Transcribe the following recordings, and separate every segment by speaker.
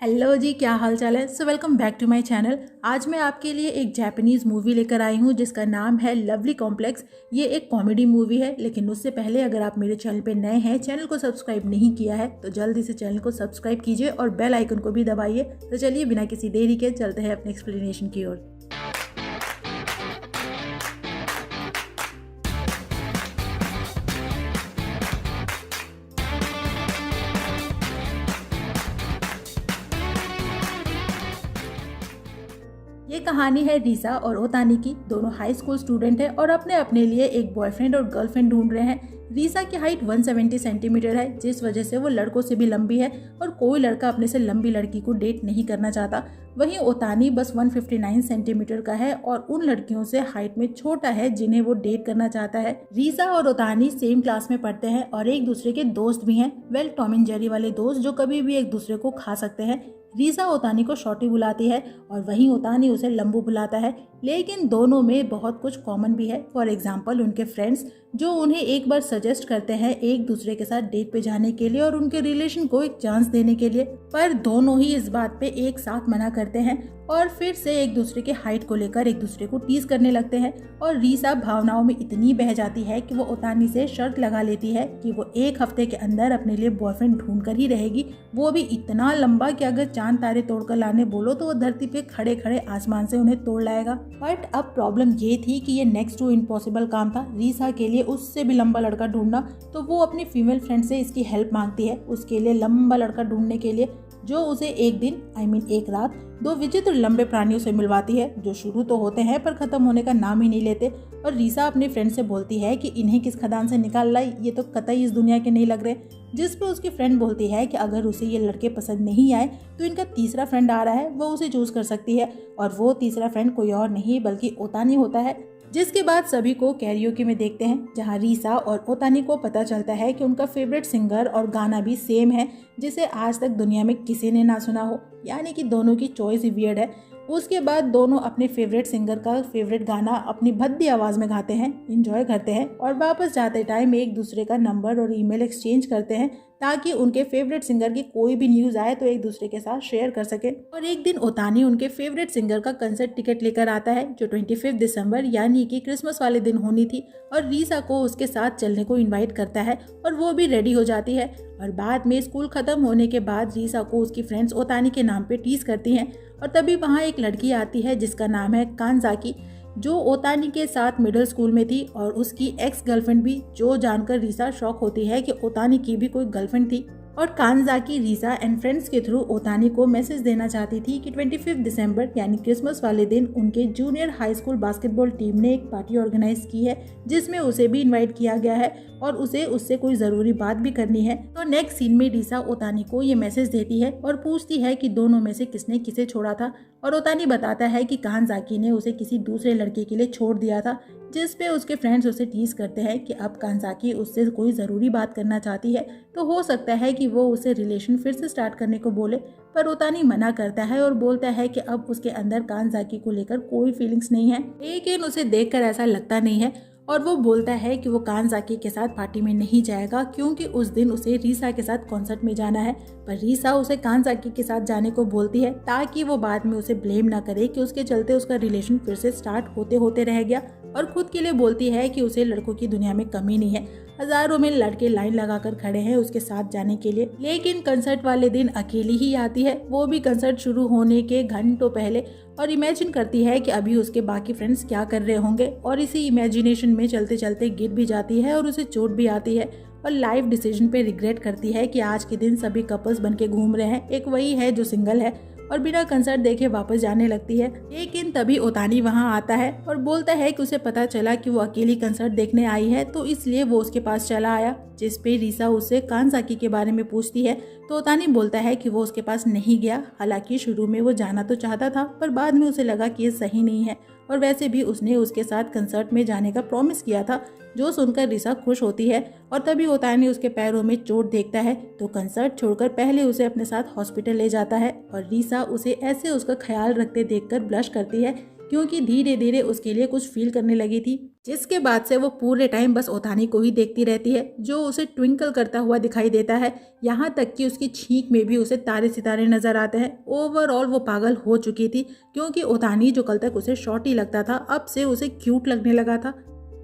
Speaker 1: Hello जी, क्या हाल चाल है। So welcome back to my channel. आज मैं आपके लिए एक जापानीज़ मूवी लेकर आई हूँ जिसका नाम है लवली कॉम्प्लेक्स। ये एक कॉमेडी मूवी है, लेकिन उससे पहले अगर आप मेरे चैनल पे नए हैं, चैनल को सब्सक्राइब नहीं किया है तो जल्दी से चैनल को सब्सक्राइब कीजिए और बेल आइकन को भी दबाइए। तो चलिए बिना किसी देरी के चलते हैं अपने एक्सप्लेनेशन की ओर। ये कहानी है रीसा और ओतानी की। दोनों हाई स्कूल स्टूडेंट हैं और अपने अपने लिए एक बॉयफ्रेंड और गर्लफ्रेंड ढूंढ रहे हैं। रीसा की हाइट 170 सेंटीमीटर है, जिस वजह से वो लड़कों से भी लंबी है और कोई लड़का अपने से लंबी लड़की को डेट नहीं करना चाहता। वहीं ओतानी बस 159 सेंटीमीटर का है और उन लड़कियों से हाइट में छोटा है जिन्हें वो डेट करना चाहता है। रीसा और ओतानी सेम क्लास में पढ़ते हैं और एक दूसरे के दोस्त भी हैं। वेल, टॉम एंड जेरी वाले दोस्त जो कभी भी एक दूसरे को खा सकते हैं। रीसा ओतानी को शॉर्टी बुलाती है और वहीं ओतानी उसे लंबू बुलाता है, लेकिन दोनों में बहुत कुछ कॉमन भी है। फॉर एग्जाम्पल, उनके फ्रेंड्स जो उन्हें एक बार सजेस्ट करते हैं एक दूसरे के साथ डेट पे जाने के लिए और उनके रिलेशन को एक चांस देने के लिए, पर दोनों ही इस बात पे एक साथ मना करते हैं और फिर से एक दूसरे के हाइट को लेकर एक दूसरे को टीज करने लगते हैं। और रीसा भावनाओं में इतनी बह जाती है कि वो ओतानी से शर्त लगा लेती है कि वो एक हफ्ते के अंदर अपने लिए बॉयफ्रेंड ढूंढ कर ही रहेगी, वो भी इतना लंबा कि अगर चांद तारे तोड़कर लाने बोलो तो वो धरती पे खड़े खड़े आसमान से उन्हें तोड़ लाएगा। बट अब प्रॉब्लम ये थी कि ये नेक्स्ट टू इम्पॉसिबल काम था रीसा के लिए उससे भी लंबा लड़का ढूंढना। तो वो अपनी फीमेल फ्रेंड से इसकी हेल्प मांगती है उसके लिए लंबा लड़का ढूंढने के लिए, जो उसे एक दिन एक रात दो विचित्र लंबे प्राणियों से मिलवाती है जो शुरू तो होते हैं पर खत्म होने का नाम ही नहीं लेते। और रीसा अपनी फ्रेंड से बोलती है कि इन्हें किस खदान से निकाल लाई, ये तो कतई इस दुनिया के नहीं लग रहे। जिस पे उसकी फ्रेंड बोलती है कि अगर उसे ये लड़के पसंद नहीं आए तो इनका तीसरा फ्रेंड आ रहा है, वो उसे चूज कर सकती है। और वो तीसरा फ्रेंड कोई और नहीं बल्कि ओतानी होता है। जिसके बाद सभी को कैरियोके में देखते हैं, जहां रीसा और ओतानी को पता चलता है कि उनका फेवरेट सिंगर और गाना भी सेम है, जिसे आज तक दुनिया में किसी ने ना सुना हो, यानी कि दोनों की चॉइस ही वियर्ड है। उसके बाद दोनों अपने फेवरेट सिंगर का फेवरेट गाना अपनी भद्दी आवाज में गाते हैं, एंजॉय करते हैं और वापस जाते टाइम एक दूसरे का नंबर और ईमेल एक्सचेंज करते हैं ताकि उनके फेवरेट सिंगर की कोई भी न्यूज आए तो एक दूसरे के साथ शेयर कर सके। और एक दिन ओतानी उनके फेवरेट सिंगर का कंसर्ट टिकट लेकर आता है जो 25 दिसंबर यानी कि क्रिसमस वाले दिन होनी थी, और रीसा को उसके साथ चलने को इनवाइट करता है और वो भी रेडी हो जाती है। और बाद में स्कूल खत्म होने के बाद रीसा को उसकी फ्रेंड्स ओतानी के नाम पे टीज करती हैं और तभी वहाँ एक लड़की आती है जिसका नाम है कानजाकी, जो ओतानी के साथ मिडिल स्कूल में थी और उसकी एक्स गर्लफ्रेंड भी, जो जानकर रीसा शॉक होती है कि ओतानी की भी कोई गर्लफ्रेंड थी। और कानजाकी रीसा एंड फ्रेंड्स के थ्रू ओतानी को मैसेज देना चाहती थी कि 25 दिसंबर यानी क्रिसमस वाले दिन उनके junior high school basketball team ने एक पार्टी ऑर्गेनाइज की है जिसमें उसे भी इनवाइट किया गया है और उसे उससे कोई जरूरी बात भी करनी है। तो नेक्स्ट सीन में रीसा ओतानी को ये मैसेज देती है और पूछती है कि दोनों में से किसने किसे छोड़ा था, और ओतानी बताता है कि कानजाकी ने उसे किसी दूसरे लड़के के लिए छोड़ दिया था, जिस पे उसके फ्रेंड्स उसे टीज करते हैं कि अब कानजाकी उससे कोई ज़रूरी बात करना चाहती है तो हो सकता है कि वो उसे रिलेशन फिर से स्टार्ट करने को बोले। पर ओतानी मना करता है और बोलता है कि अब उसके अंदर कानजाकी को लेकर कोई फीलिंग्स नहीं है, लेकिन उसे देखकर ऐसा लगता नहीं है। और वो बोलता है कि वो कानजाकी के साथ पार्टी में नहीं जाएगा क्योंकि उस दिन उसे रीसा के साथ कॉन्सर्ट में जाना है। पर रीसा उसे कानजाकी के साथ जाने को बोलती है ताकि वो बाद में उसे ब्लेम ना करे कि उसके चलते उसका रिलेशन फिर से स्टार्ट होते होते रह गया, और खुद के लिए बोलती है कि उसे लड़कों की दुनिया में कमी नहीं है, हजारों में लड़के लाइन लगाकर खड़े हैं उसके साथ जाने के लिए। लेकिन कंसर्ट वाले दिन अकेली ही आती है, वो भी कंसर्ट शुरू होने के घंटों पहले, और इमेजिन करती है कि अभी उसके बाकी फ्रेंड्स क्या कर रहे होंगे, और इसी इमेजिनेशन में चलते चलते गिर भी जाती है और उसे चोट भी आती है और लाइफ डिसीजन पे रिग्रेट करती है कि आज के दिन सभी कपल्स बन के घूम रहे हैं, एक वही है जो सिंगल है, और बिना कंसर्ट देखे वापस जाने लगती है। लेकिन तभी ओतानी वहां आता है और बोलता है कि उसे पता चला कि वो अकेली कंसर्ट देखने आई है तो इसलिए वो उसके पास चला आया, जिस पे रीसा उससे कानजाकी के बारे में पूछती है तो ओतानी बोलता है कि वो उसके पास नहीं गया, हालांकि शुरू में वो जाना तो चाहता था पर बाद में उसे लगा कि ये सही नहीं है, और वैसे भी उसने उसके साथ कंसर्ट में जाने का प्रॉमिस किया था, जो सुनकर रीसा खुश होती है। और तभी ओतानी उसके पैरों में चोट देखता है तो कंसर्ट छोड़कर पहले उसे अपने साथ हॉस्पिटल ले जाता है, और रीसा उसे ऐसे उसका ख्याल रखते देखकर ब्लश करती है क्योंकि धीरे धीरे उसके लिए कुछ फील करने लगी थी, जिसके बाद से वो पूरे टाइम बस ओतानी को ही देखती रहती है, जो उसे ट्विंकल करता हुआ दिखाई देता है। यहाँ तक कि उसकी छींक में भी उसे तारे सितारे नजर आते हैं। ओवरऑल वो पागल हो चुकी थी, क्योंकि ओतानी जो कल तक उसे शॉर्टी लगता था, अब से उसे क्यूट लगने लगा था।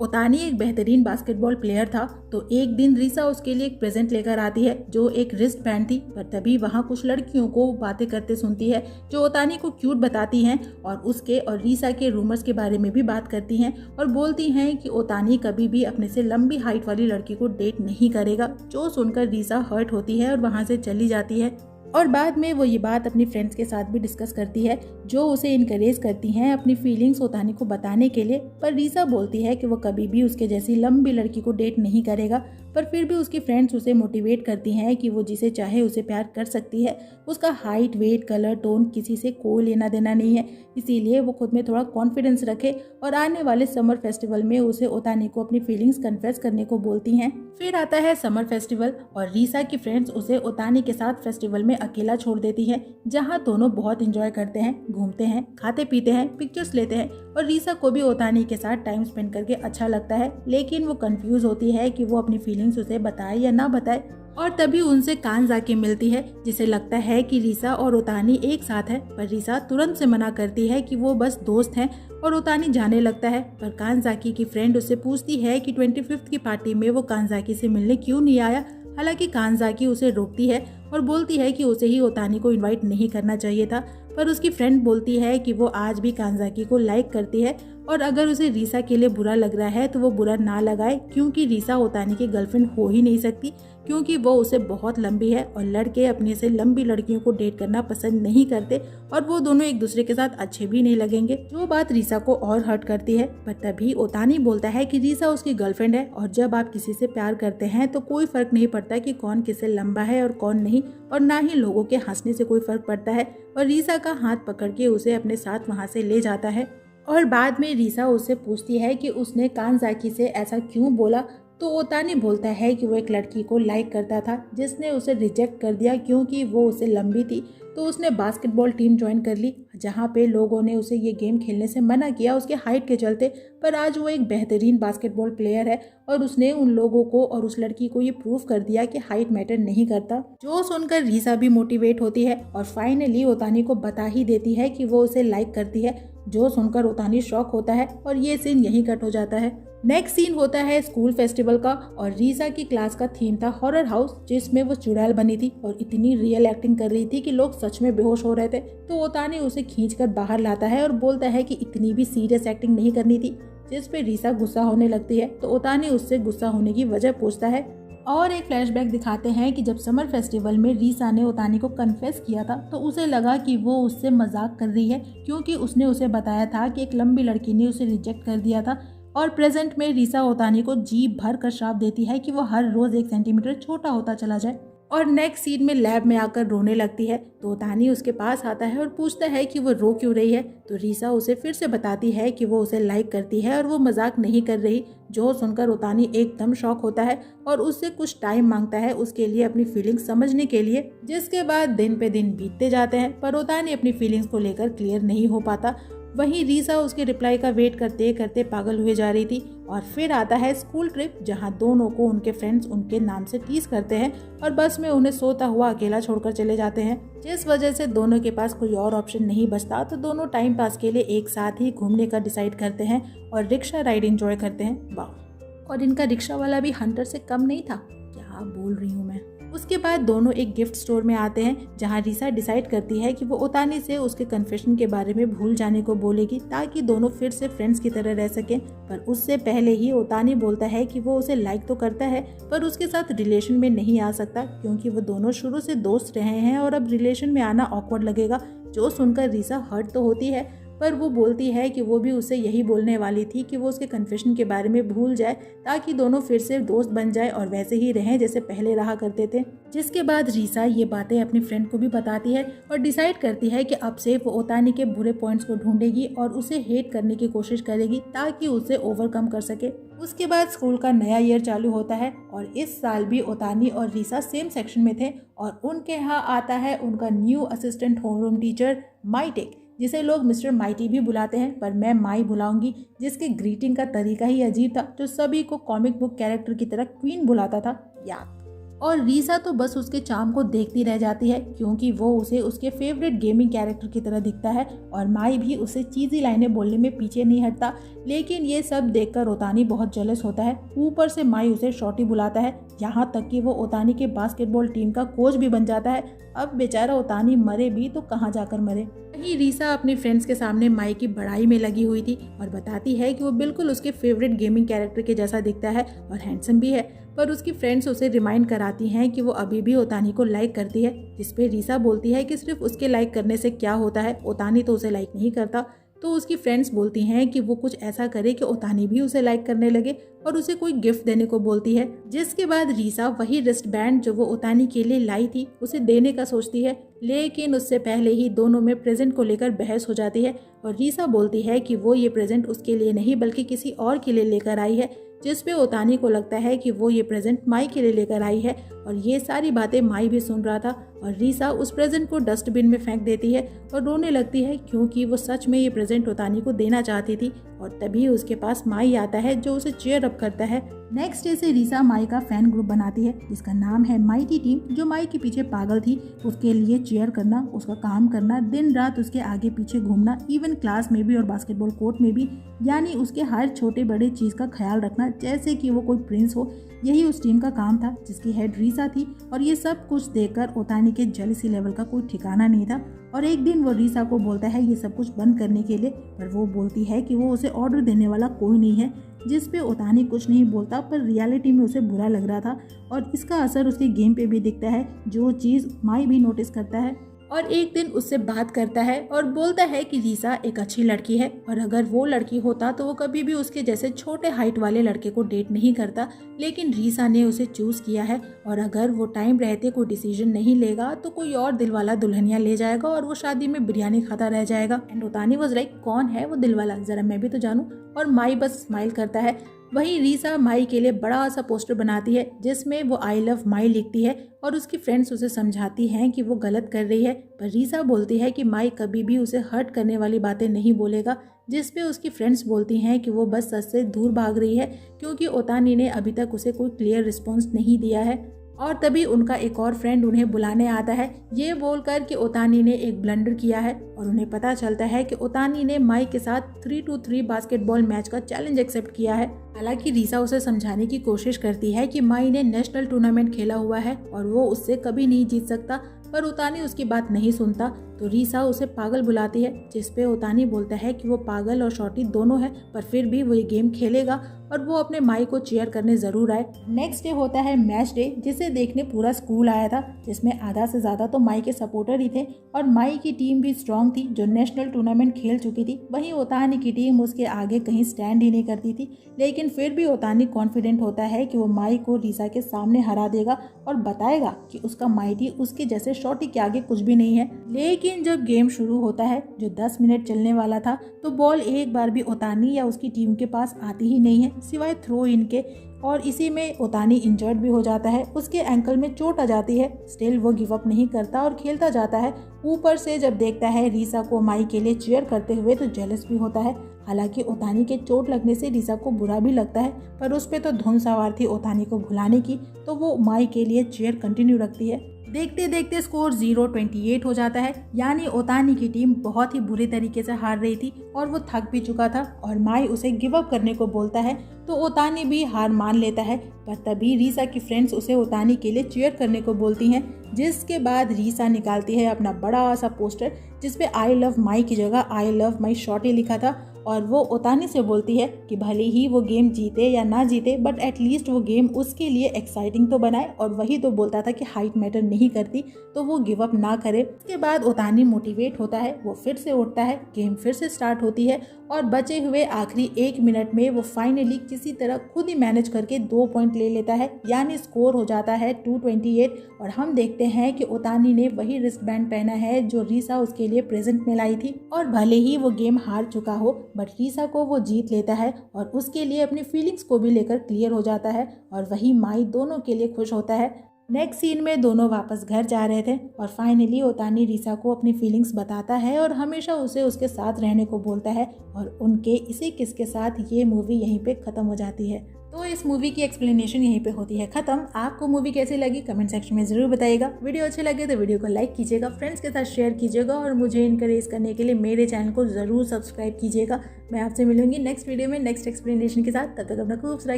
Speaker 1: ओतानी एक बेहतरीन बास्केटबॉल प्लेयर था, तो एक दिन रीसा उसके लिए एक प्रेजेंट लेकर आती है, जो एक रिस्ट बैंड थी। पर तभी वहाँ कुछ लड़कियों को बातें करते सुनती है, जो ओतानी को क्यूट बताती हैं और उसके और रीसा के रूमर्स के बारे में भी बात करती हैं और बोलती हैं कि ओतानी कभी भी अपने से लंबी हाइट वाली लड़की को डेट नहीं करेगा। जो सुनकर रीसा हर्ट होती है और वहाँ से चली जाती है। और बाद में वो ये बात अपनी फ्रेंड्स के साथ भी डिस्कस करती है, जो उसे इनकरेज करती हैं अपनी फीलिंग्स ओतानी को बताने के लिए। पर रीसा बोलती है कि वो कभी भी उसके जैसी लंबी लड़की को डेट नहीं करेगा। पर फिर भी उसकी फ्रेंड्स उसे मोटिवेट करती हैं कि वो जिसे चाहे उसे प्यार कर सकती है। उसका हाइट, वेट, कलर, टोन किसी से कोई लेना देना नहीं है, इसीलिए वो खुद में थोड़ा कॉन्फिडेंस रखे और आने वाले समर फेस्टिवल में उसे ओतानी को अपनी फीलिंग्स कन्फेस करने को बोलती हैं। फिर आता है समर फेस्टिवल और रीसा की फ्रेंड्स उसे ओतानी के साथ फेस्टिवल में अकेला छोड़ देती हैं, जहां दोनों बहुत एंजॉय करते हैं, घूमते हैं, खाते पीते हैं, पिक्चर्स लेते हैं और रीसा को भी ओतानी के साथ टाइम स्पेंड करके अच्छा लगता है। लेकिन वो कंफ्यूज होती है कि वो अपनी फीलिंग्स उसे बताए या ना बताए। और तभी उनसे कान जाके मिलती है, जिसे लगता है कि रीसा और ओतानी एक साथ है। पर रीसा तुरंत से मना करती है कि वो बस दोस्त हैं और ओतानी जाने लगता है। पर कानजाकी की फ्रेंड उससे पूछती है कि 25th की पार्टी में वो कानजाकी से मिलने क्यों नहीं आया। हालांकि कानजाकी उसे रोकती है और बोलती है कि उसे ही ओतानी को इनवाइट नहीं करना चाहिए था। पर उसकी फ्रेंड बोलती है कि वो आज भी कानजाकी को लाइक करती है और अगर उसे रीसा के लिए बुरा लग रहा है तो वो बुरा ना लगाए, क्योंकि रीसा ओतानी की गर्लफ्रेंड हो ही नहीं सकती, क्योंकि वो उसे बहुत लंबी है और लड़के अपने से लंबी लड़कियों को डेट करना पसंद नहीं करते और वो दोनों एक दूसरे के साथ अच्छे भी नहीं लगेंगे, जो बात रीसा को और हर्ट करती है। पर तभी ओतानी बोलता है कि रीसा उसकी गर्लफ्रेंड है और जब आप किसी से प्यार करते हैं तो कोई फर्क नहीं पड़ता कि कौन किससे लंबा है और कौन नहीं, और ना ही लोगों के हंसने से कोई फर्क पड़ता है। और रीसा का हाथ पकड़ के उसे अपने साथ वहाँ से ले जाता है और बाद में रीसा उससे पूछती है कि उसने कानजाकी से ऐसा क्यों बोला। तो ओतानी बोलता है कि वो एक लड़की को लाइक करता था जिसने उसे रिजेक्ट कर दिया क्योंकि वो उससे लंबी थी, तो उसने बास्केटबॉल टीम ज्वाइन कर ली, जहाँ पे लोगों ने उसे ये गेम खेलने से मना किया उसके हाइट के चलते। पर आज वो एक बेहतरीन बास्केटबॉल प्लेयर है और उसने उन लोगों को और उस लड़की को ये प्रूव कर दिया कि हाइट मैटर नहीं करता। जो सुनकर रीसा भी मोटिवेट होती है और फाइनली ओतानी को बता ही देती है कि वो उसे लाइक करती है। जो सुनकर ओतानी शॉक होता है और ये सीन यहीं कट हो जाता है। नेक्स्ट सीन होता है स्कूल फेस्टिवल का और रीसा की क्लास का थीम था हॉरर हाउस, जिसमें वो चुड़ैल बनी थी और इतनी रियल एक्टिंग कर रही थी कि लोग सच में बेहोश हो रहे थे। तो ओतानी उसे खींचकर बाहर लाता है और बोलता है कि इतनी भी सीरियस एक्टिंग नहीं करनी थी, जिस पे रीसा गुस्सा होने लगती है। तो ओतानी उससे गुस्सा होने की वजह पूछता है और एक फ्लैशबैक दिखाते हैं कि जब समर फेस्टिवल में रीसा ने ओतानी को कन्फेस किया था तो उसे लगा कि वो उससे मजाक कर रही है, क्योंकि उसने उसे बताया था कि एक लंबी लड़की ने उसे रिजेक्ट कर दिया था। और प्रेजेंट में रीसा ओतानी को जी भर कर श्राप देती है कि वो हर रोज 1 सेंटीमीटर छोटा होता चला जाए। और नेक्स्ट सीन में लैब में आकर रोने लगती है। तो ओतानी उसके पास आता है और पूछता है कि वो रो क्यों रही है। तो रीसा उसे फिर से बताती है कि वो उसे लाइक करती है और वो मजाक नहीं कर रही। जो सुनकर ओतानी एकदम शॉक होता है और उससे कुछ टाइम मांगता है उसके लिए अपनी फीलिंग्स समझने के लिए, जिसके बाद दिन पे दिन बीतते जाते हैं पर ओतानी अपनी फीलिंग्स को लेकर क्लियर नहीं हो पाता। वहीं रीसा उसके रिप्लाई का वेट करते करते पागल हुए जा रही थी। और फिर आता है स्कूल ट्रिप, जहां दोनों को उनके फ्रेंड्स उनके नाम से टीज करते हैं और बस में उन्हें सोता हुआ अकेला छोड़कर चले जाते हैं, जिस वजह से दोनों के पास कोई और ऑप्शन नहीं बचता। तो दोनों टाइम पास के लिए एक साथ ही घूमने का डिसाइड करते हैं और रिक्शा राइड एंजॉय करते हैं। वाह, और इनका रिक्शा वाला भी हंटर से कम नहीं था, क्या बोल रही हूँ मैं। उसके बाद दोनों एक गिफ्ट स्टोर में आते हैं, जहां रीसा डिसाइड करती है कि वो ओतानी से उसके कन्फेशन के बारे में भूल जाने को बोलेगी ताकि दोनों फिर से फ्रेंड्स की तरह रह सकें। पर उससे पहले ही ओतानी बोलता है कि वो उसे लाइक तो करता है पर उसके साथ रिलेशन में नहीं आ सकता, क्योंकि वो दोनों शुरू से दोस्त रहे हैं और अब रिलेशन में आना ऑकवर्ड लगेगा। जो सुनकर रीसा हर्ट तो होती है, पर वो बोलती है कि वो भी उसे यही बोलने वाली थी कि वो उसके कन्फेशन के बारे में भूल जाए ताकि दोनों फिर से दोस्त बन जाए और वैसे ही रहें जैसे पहले रहा करते थे। जिसके बाद रीसा ये बातें अपनी फ्रेंड को भी बताती है और डिसाइड करती है कि अब से वो ओतानी के बुरे पॉइंट्स को ढूंढेगी और उसे हेट करने की कोशिश करेगी ताकि उसे ओवरकम कर सके। उसके बाद स्कूल का नया ईयर चालू होता है और इस साल भी ओतानी और रीसा सेम सेक्शन में थे और उनके यहाँ आता है उनका new assistant homeroom teacher maitake, जिसे लोग मिस्टर माइटी भी बुलाते हैं, पर मैं माई बुलाऊंगी, जिसके ग्रीटिंग का तरीका ही अजीब था, जो सभी को कॉमिक बुक कैरेक्टर की तरह क्वीन बुलाता था। याद। और रीसा तो बस उसके चार्म को देखती रह जाती है, क्योंकि वो उसे उसके फेवरेट गेमिंग कैरेक्टर की तरह दिखता है, और माई भी उसे चीज़ी लाइनें बोलने में पीछे नहीं हटता। लेकिन ये सब देखकर ओतानी बहुत जेलस होता है। ऊपर से माई उसे शॉर्टी बुलाता है, यहाँ तक कि वो ओतानी के बास्केटबॉल टीम का कोच भी बन जाता है। अब बेचारा ओतानी मरे भी तो कहाँ जाकर मरे। वहीं रीसा अपने फ्रेंड्स के सामने माई की बड़ाई में लगी हुई थी और बताती है कि वो बिल्कुल उसके फेवरेट गेमिंग कैरेक्टर के जैसा दिखता है और हैंडसम भी है, पर उसकी फ्रेंड्स उसे रिमाइंड कराती हैं कि वो अभी भी ओतानी को लाइक करती है, जिसपे रीसा बोलती है कि सिर्फ उसके लाइक करने से क्या होता है, ओतानी तो उसे लाइक नहीं करता। तो उसकी फ्रेंड्स बोलती हैं कि वो कुछ ऐसा करे कि ओतानी भी उसे लाइक करने लगे और उसे कोई गिफ्ट देने को बोलती है, जिसके बाद रीसा वही रिस्ट बैंड जो वो ओतानी के लिए लाई थी उसे देने का सोचती है। लेकिन उससे पहले ही दोनों में प्रेजेंट को लेकर बहस हो जाती है और रीसा बोलती है कि वो ये प्रेजेंट उसके लिए नहीं बल्कि किसी और के लिए लेकर आई है, जिस पे ओतानी को लगता है कि वो ये प्रेजेंट माई के लिए लेकर आई है। और ये सारी बातें माई भी सुन रहा था और रीसा उस प्रेजेंट को डस्टबिन में फेंक देती है और रोने लगती है, क्योंकि वो सच में ये प्रेजेंट ओतानी को देना चाहती थी। और तभी उसके पास माई आता है जो उसे चीयर अप करता है। नेक्स्ट डे से रीसा माई का फैन ग्रुप बनाती है, जिसका नाम है माइटी टीम, जो माई के पीछे पागल थी। उसके लिए चीयर करना, उसका काम करना, दिन रात उसके आगे पीछे घूमना, इवन क्लास में भी और बास्केटबॉल कोर्ट में भी, यानी उसके हर छोटे बड़े चीज का ख्याल रखना जैसे कि वो कोई प्रिंस हो। यही उस टीम का काम था, जिसकी हेड रीसा थी। और ये सब कुछ देखकर ओतानी के जेलसी लेवल का कोई ठिकाना नहीं था। और एक दिन वो रीसा को बोलता है ये सब कुछ बंद करने के लिए, पर वो बोलती है कि वो उसे ऑर्डर देने वाला कोई नहीं है, जिस पे ओतानी कुछ नहीं बोलता, पर रियलिटी में उसे बुरा लग रहा था। और इसका असर उसके गेम पे भी दिखता है, जो चीज़ माई भी नोटिस करता है। और एक दिन उससे बात करता है और बोलता है कि रीसा एक अच्छी लड़की है, और अगर वो लड़की होता तो वो कभी भी उसके जैसे छोटे हाइट वाले लड़के को डेट नहीं करता। लेकिन रीसा ने उसे चूज किया है, और अगर वो टाइम रहते कोई डिसीजन नहीं लेगा तो कोई और दिलवाला दुल्हनिया ले जाएगा और वो शादी में बिरयानी खाता रह जाएगा। एंड ओतानी वाज लाइक, कौन है वो दिलवाला, जरा मैं भी तो जानूं। और माई बस स्माइल करता है। वहीं रीसा माई के लिए बड़ा सा पोस्टर बनाती है, जिसमें वो आई लव माई लिखती है, और उसकी फ्रेंड्स उसे समझाती हैं कि वो गलत कर रही है, पर रीसा बोलती है कि माई कभी भी उसे हर्ट करने वाली बातें नहीं बोलेगा, जिस पे उसकी फ्रेंड्स बोलती हैं कि वो बस सच से दूर भाग रही है, क्योंकि ओतानी ने अभी तक उसे कोई क्लियर रिस्पॉन्स नहीं दिया है। और तभी उनका एक और फ्रेंड उन्हें बुलाने आता है, ये बोलकर कि ओतानी ने एक ब्लंडर किया है, और उन्हें पता चलता है कि ओतानी ने माई के साथ 3-3 बास्केटबॉल मैच का चैलेंज एक्सेप्ट किया है। हालांकि रीसा उसे समझाने की कोशिश करती है कि माई ने नेशनल टूर्नामेंट खेला हुआ है और वो उससे कभी नहीं जीत सकता, पर ओतानी उसकी बात नहीं सुनता। तो रीसा उसे पागल बुलाती है, जिस पे ओतानी बोलता है कि वो पागल और शॉर्टी दोनों है, पर फिर भी वो ये गेम खेलेगा और वो अपने माई को चीयर करने जरूर आए। नेक्स्ट डे होता है मैच डे, जिसे देखने पूरा स्कूल आया था, जिसमें आधा से ज्यादा तो माई के सपोर्टर ही थे, और माई की टीम भी स्ट्रांग थी, जो नेशनल टूर्नामेंट खेल चुकी थी। वहीं ओतानी की टीम उसके आगे कहीं स्टैंड ही नहीं करती थी, लेकिन फिर भी ओतानी कॉन्फिडेंट होता है कि वो माई को रीसा के सामने हरा देगा और बताएगा कि उसका माइटी उसके जैसे शॉर्टी के आगे कुछ भी नहीं है। लेकिन जब गेम शुरू होता है, जो 10 मिनट चलने वाला था, तो बॉल एक बार भी ओतानी या उसकी टीम के पास आती ही नहीं है, सिवाय थ्रो इन के। और इसी में ओतानी इंजर्ड भी हो जाता है, उसके एंकल में चोट आ जाती है। स्टिल वो गिव अप नहीं करता और खेलता जाता है। ऊपर से जब देखता है रीसा को माई के लिए चीयर करते हुए, तो जेलस भी होता है। हालांकि ओतानी के चोट लगने से रीसा को बुरा भी लगता है, पर उस पे तो धुन सवार थी ओतानी को भुलाने की, तो वो माई के लिए चीयर कंटिन्यू रखती है। देखते देखते स्कोर 0-28 हो जाता है, यानी ओतानी की टीम बहुत ही बुरे तरीके से हार रही थी और वो थक भी चुका था, और माई उसे गिव अप करने को बोलता है, तो ओतानी भी हार मान लेता है। पर तभी रीसा की फ्रेंड्स उसे ओतानी के लिए चीयर करने को बोलती हैं, जिसके बाद रीसा निकालती है अपना बड़ा सा पोस्टर, जिसपे आई लव माई की जगह आई लव माई शॉर्टी लिखा था, और वो ओतानी से बोलती है कि भले ही वो गेम जीते या ना जीते, बट एटलीस्ट वो गेम उसके लिए एक्साइटिंग तो बनाए, और वही तो बोलता था कि हाइट मैटर नहीं करती, तो वो गिव अप ना करे। उसके बाद ओतानी मोटिवेट होता है, वो फिर से उठता है, गेम फिर से स्टार्ट होती है, और बचे हुए आखिरी 1 मिनट में वो फाइनली किसी तरह खुद ही मैनेज करके 2 पॉइंट ले लेता है, यानी स्कोर हो जाता है 228। और हम देखते हैं कि ओतानी ने वही रिस्ट बैंड पहना है जो रीसा उसके लिए प्रेजेंट में लाई थी, और भले ही वो गेम हार चुका हो, बट रीसा को वो जीत लेता है और उसके लिए अपनी फीलिंग्स को भी लेकर क्लियर हो जाता है, और वही माई दोनों के लिए खुश होता है। नेक्स्ट सीन में दोनों वापस घर जा रहे थे और फाइनली ओतानी रिसा को अपनी फीलिंग्स बताता है और हमेशा उसे उसके साथ रहने को बोलता है और उनके इसी किस के साथ ये मूवी यहीं पे ख़त्म हो जाती है। तो इस मूवी की एक्सप्लेनेशन यहीं पे होती है ख़त्म। आपको मूवी कैसी लगी कमेंट सेक्शन में ज़रूर बताइएगा। वीडियो अच्छे लगे तो वीडियो को लाइक कीजिएगा, फ्रेंड्स के साथ शेयर कीजिएगा और मुझे इनकरेज करने के लिए मेरे चैनल को ज़रूर सब्सक्राइब कीजिएगा। मैं आपसे मिलूंगी नेक्स्ट वीडियो में नेक्स्ट एक्सप्लेनेशन के साथ। तब तक अपना खूब सारा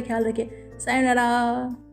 Speaker 1: ख्याल रखें। सायोनारा।